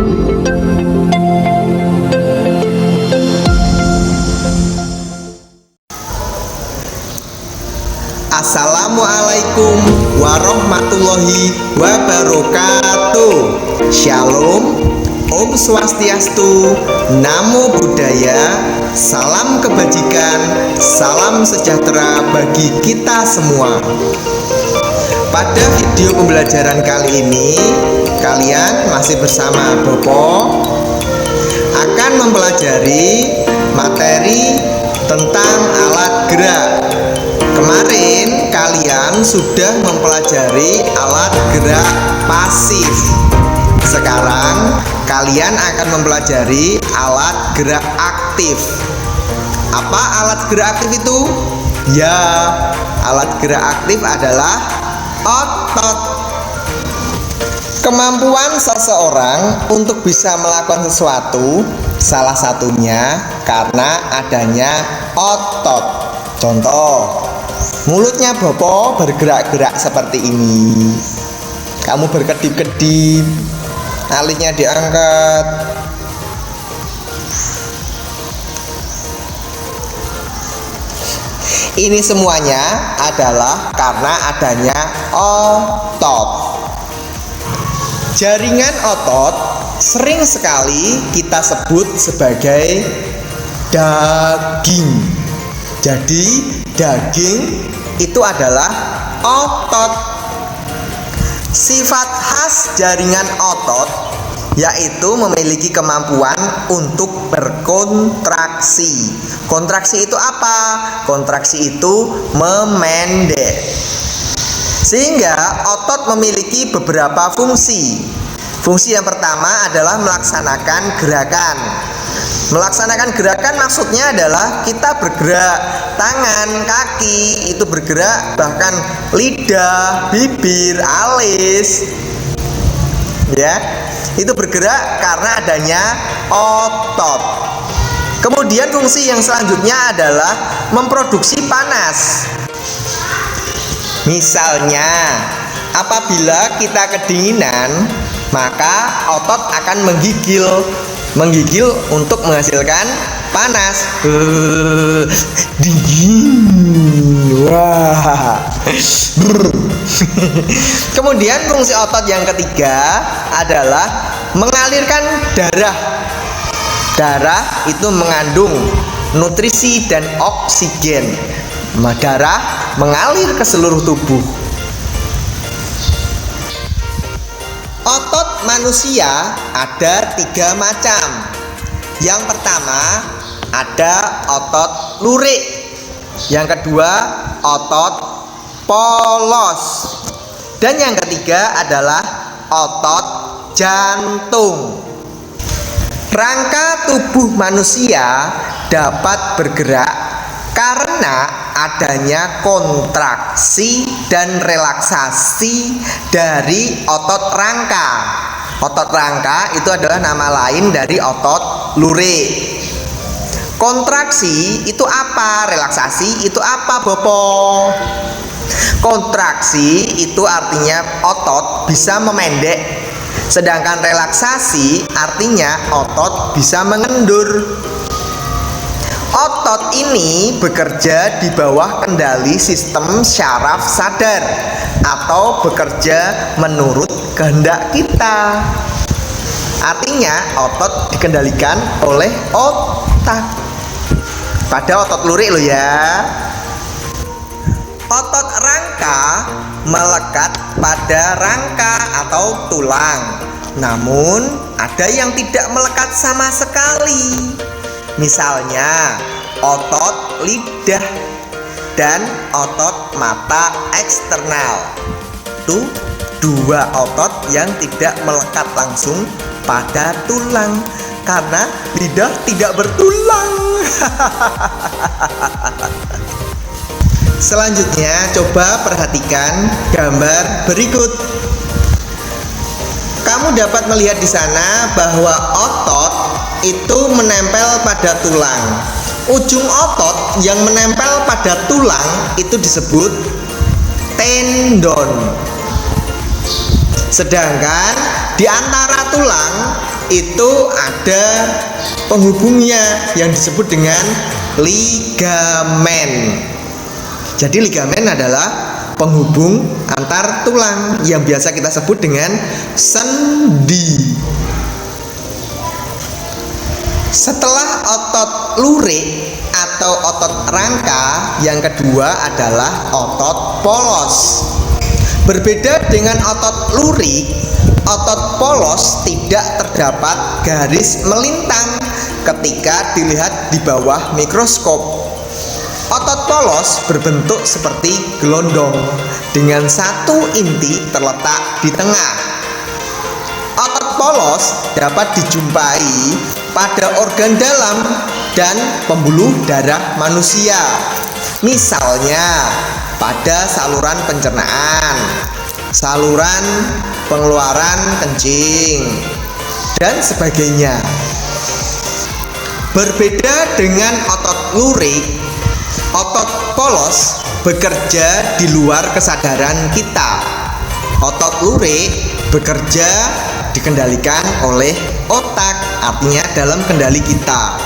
Assalamualaikum warahmatullahi wabarakatuh. Shalom, Om Swastiastu, Namo Buddhaya, salam kebajikan, salam sejahtera bagi kita semua. Pada video pembelajaran kali ini, kalian masih bersama Bopo akan mempelajari materi tentang alat gerak. Kemarin kalian sudah mempelajari alat gerak pasif. Sekarang kalian akan mempelajari alat gerak aktif. Apa alat gerak aktif itu? Ya, alat gerak aktif adalah otot. Kemampuan seseorang untuk bisa melakukan sesuatu salah satunya karena adanya otot. Contoh, mulutnya Bopo bergerak-gerak seperti ini. Kamu berkedip-kedip, alisnya diangkat. Ini semuanya adalah karena adanya otot. Jaringan otot sering sekali kita sebut sebagai daging. Jadi daging itu adalah otot. Sifat khas jaringan otot yaitu memiliki kemampuan untuk berkontraksi. Kontraksi itu apa? Kontraksi itu memendek. Sehingga otot memiliki beberapa fungsi. Fungsi yang pertama adalah melaksanakan gerakan. Melaksanakan gerakan maksudnya adalah kita bergerak, tangan, kaki itu bergerak, bahkan lidah, bibir, alis, ya, itu bergerak karena adanya otot. Kemudian fungsi yang selanjutnya adalah memproduksi panas. Misalnya, apabila kita kedinginan, maka otot akan menggigil untuk menghasilkan panas. Dingin. Wah. Kemudian fungsi otot yang ketiga adalah mengalirkan darah. Darah itu mengandung nutrisi dan oksigen. Darah mengalir ke seluruh tubuh. Otot manusia ada 3 macam. Yang pertama ada otot lurik. Yang kedua otot polos. Dan yang ketiga adalah otot jantung. Rangka tubuh manusia dapat bergerak karena adanya kontraksi dan relaksasi dari otot rangka. Otot rangka itu adalah nama lain dari otot lurik. Kontraksi itu apa? Relaksasi itu apa, Bopo? Kontraksi itu artinya otot bisa memendek, sedangkan relaksasi artinya otot bisa mengendur. Otot ini bekerja di bawah kendali sistem syaraf sadar atau bekerja menurut kehendak kita. Artinya otot dikendalikan oleh otak. Pada otot lurik loh ya. Otot rangka melekat pada rangka atau tulang. Namun ada yang tidak melekat sama sekali. Misalnya otot lidah dan otot mata eksternal. Itu 2 otot yang tidak melekat langsung pada tulang karena lidah tidak bertulang. Selanjutnya coba perhatikan gambar berikut. Kamu dapat melihat di sana bahwa otot itu menempel pada tulang. Ujung otot yang menempel pada tulang itu disebut tendon. Sedangkan di antara tulang itu ada penghubungnya yang disebut dengan ligamen. Jadi ligamen adalah penghubung antar tulang yang biasa kita sebut dengan sendi. Setelah otot lurik atau otot rangka, yang kedua adalah otot polos. Berbeda dengan otot lurik, otot polos tidak terdapat garis melintang ketika dilihat di bawah mikroskop. Otot polos berbentuk seperti gelondong dengan satu inti terletak di tengah. Otot polos dapat dijumpai pada organ dalam dan pembuluh darah manusia, misalnya pada saluran pencernaan, saluran pengeluaran kencing, dan sebagainya. Berbeda dengan otot lurik, otot polos bekerja di luar kesadaran kita. Otot lurik bekerja dikendalikan oleh otak, artinya dalam kendali kita.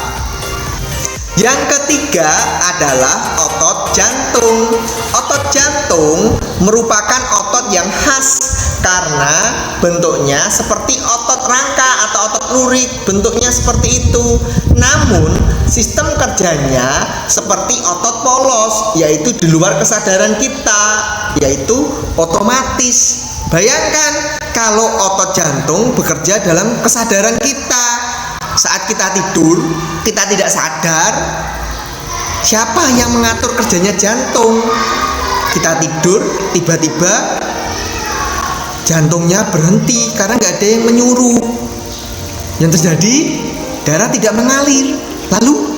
Yang ketiga adalah otot jantung. Otot jantung merupakan otot yang khas karena bentuknya seperti otot rangka atau otot lurik, bentuknya seperti itu. Namun sistem kerjanya seperti otot polos, yaitu di luar kesadaran kita, yaitu otomatis. Bayangkan kalau otot jantung bekerja dalam kesadaran kita. Saat kita tidur, kita tidak sadar siapa yang mengatur kerjanya jantung. Kita tidur, tiba-tiba jantungnya berhenti karena nggak ada yang menyuruh. Yang terjadi, darah tidak mengalir. Lalu,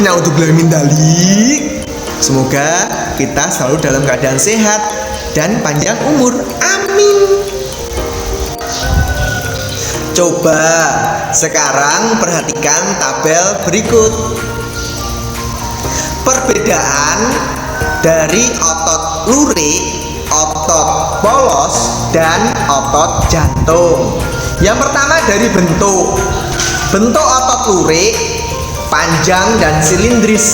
naudzubillah min dzalik. Semoga kita selalu dalam keadaan sehat dan panjang umur. Amin. Coba sekarang perhatikan tabel berikut. Perbedaan dari otot lurik, otot polos, dan otot jantung. Yang pertama dari bentuk. Bentuk otot lurik panjang dan silindris.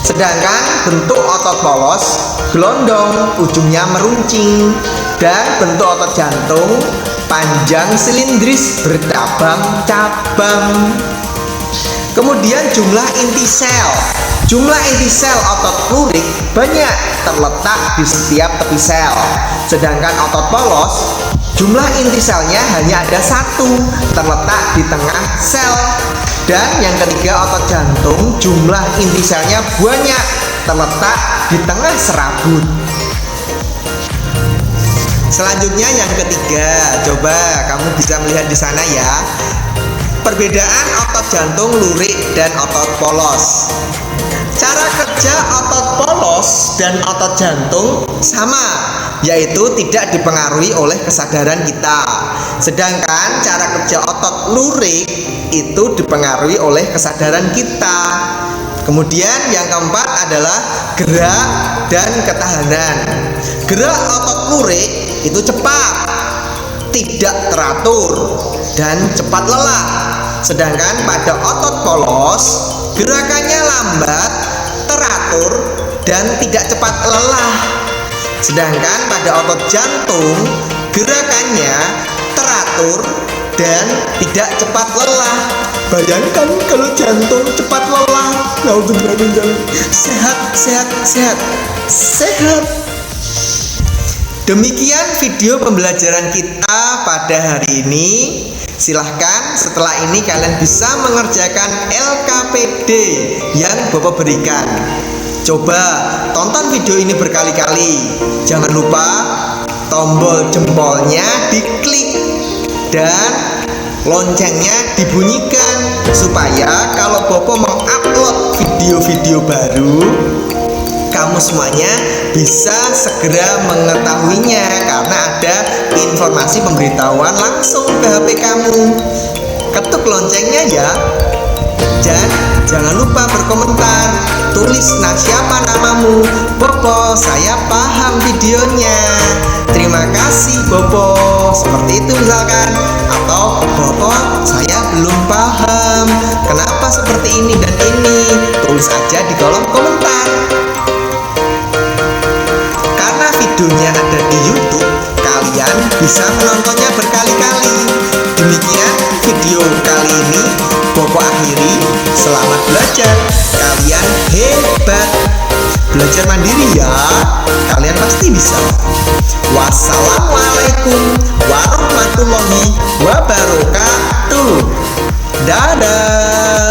Sedangkan bentuk otot polos gelondong, ujungnya meruncing. Dan bentuk otot jantung panjang silindris bercabang-cabang. Kemudian jumlah inti sel. Jumlah inti sel otot lurik banyak terletak di setiap tepi sel. Sedangkan otot polos, jumlah inti selnya hanya ada satu, terletak di tengah sel. Dan yang ketiga otot jantung, jumlah inti selnya banyak, terletak di tengah serabut. Selanjutnya yang ketiga, coba kamu bisa melihat di sana ya. Perbedaan otot jantung lurik dan otot polos. Cara kerja otot polos dan otot jantung sama, yaitu tidak dipengaruhi oleh kesadaran kita. Sedangkan cara kerja otot lurik itu dipengaruhi oleh kesadaran kita. Kemudian yang keempat adalah gerak dan ketahanan. Gerak otot lurik itu cepat, tidak teratur, dan cepat lelah. Sedangkan pada otot polos, gerakannya lambat, teratur, dan tidak cepat lelah. Sedangkan pada otot jantung, gerakannya teratur dan tidak cepat lelah. Bayangkan kalau jantung cepat lelah, sehat. Demikian video pembelajaran kita pada hari ini. Silahkan setelah ini kalian bisa mengerjakan LKPD yang Bapak berikan. Coba tonton video ini berkali-kali. Jangan lupa tombol jempolnya diklik dan loncengnya dibunyikan supaya kalau Bopo mengupload video-video baru, kamu semuanya bisa segera mengetahuinya karena ada informasi pemberitahuan langsung ke HP kamu. Ketuk loncengnya ya. Dan jangan lupa berkomentar, tulis siapa namamu. Bopo, saya paham videonya. Terima terima kasih Bopo, seperti itu misalkan. Atau Bopo, saya belum paham kenapa seperti ini dan ini. Tulis aja di kolom komentar. Karena videonya ada di YouTube, kalian bisa menontonnya berkali-kali. Demikian video kali ini Bopo akhiri. Selamat belajar, kalian hebat. Belajar mandiri ya, kalian pasti bisa. Wassalamualaikum warahmatullahi wabarakatuh. Dadah.